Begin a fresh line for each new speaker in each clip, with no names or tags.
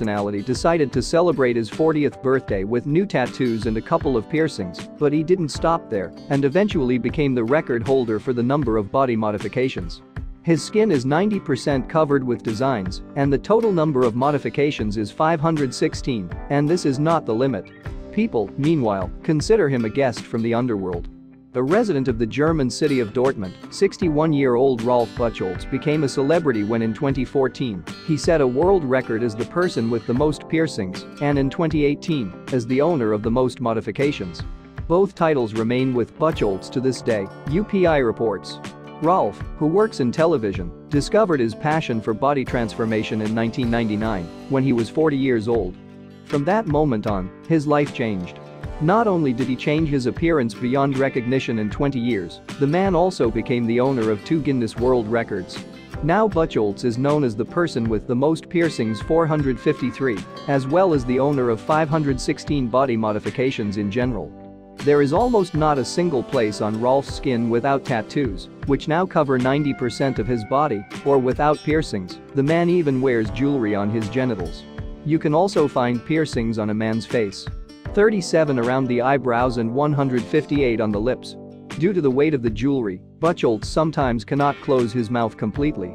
personality decided to celebrate his 40th birthday with new tattoos and a couple of piercings, but he didn't stop there and eventually became the record holder for the number of body modifications. His skin is 90% covered with designs, and the total number of modifications is 516, and this is not the limit. People, meanwhile, consider him a guest from the underworld. A resident of the German city of Dortmund, 61-year-old Rolf Buchholz became a celebrity when in 2014, he set a world record as the person with the most piercings, and in 2018, as the owner of the most modifications. Both titles remain with Buchholz to this day, UPI reports. Rolf, who works in television, discovered his passion for body transformation in 1999, when he was 40 years old. From that moment on, his life changed. Not only did he change his appearance beyond recognition in 20 years, the man also became the owner of 2 Guinness World Records. Now Buchholz is known as the person with the most piercings, 453, as well as the owner of 516 body modifications in general. There is almost not a single place on Rolf's skin without tattoos, which now cover 90% of his body, or without piercings. The man even wears jewelry on his genitals. You can also find piercings on a man's face. 37 around the eyebrows and 158 on the lips. Due to the weight of the jewelry, Buchholz sometimes cannot close his mouth completely.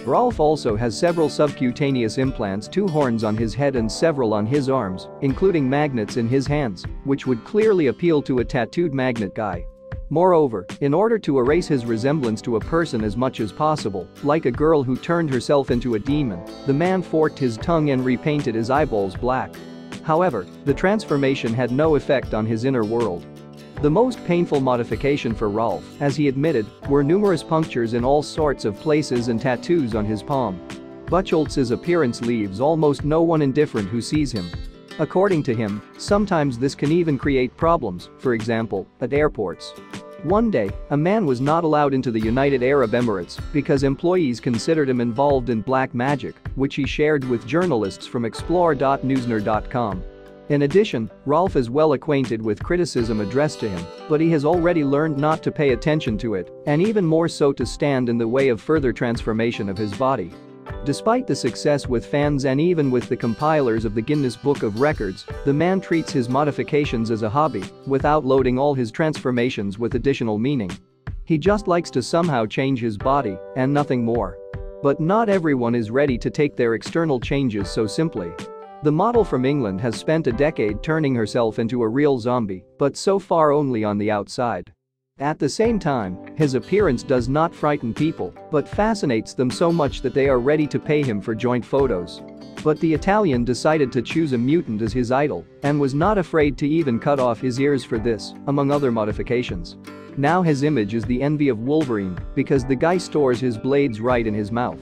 Rolf also has several subcutaneous implants, 2 horns on his head and several on his arms, including magnets in his hands, which would clearly appeal to a tattooed magnet guy. Moreover, in order to erase his resemblance to a person as much as possible, like a girl who turned herself into a demon, the man forked his tongue and repainted his eyeballs black. However, the transformation had no effect on his inner world. The most painful modification for Rolf, as he admitted, were numerous punctures in all sorts of places and tattoos on his palm. Buchholz's appearance leaves almost no one indifferent who sees him. According to him, sometimes this can even create problems, for example, at airports. One day, a man was not allowed into the United Arab Emirates because employees considered him involved in black magic, which he shared with journalists from explore.newsner.com. In addition, Rolf is well acquainted with criticism addressed to him, but he has already learned not to pay attention to it, and even more so to stand in the way of further transformation of his body. Despite the success with fans and even with the compilers of the Guinness Book of Records, the man treats his modifications as a hobby, without loading all his transformations with additional meaning. He just likes to somehow change his body, and nothing more. But not everyone is ready to take their external changes so simply. The model from England has spent a decade turning herself into a real zombie, but so far only on the outside. At the same time, his appearance does not frighten people, but fascinates them so much that they are ready to pay him for joint photos. But the Italian decided to choose a mutant as his idol and was not afraid to even cut off his ears for this, among other modifications. Now his image is the envy of Wolverine because the guy stores his blades right in his mouth.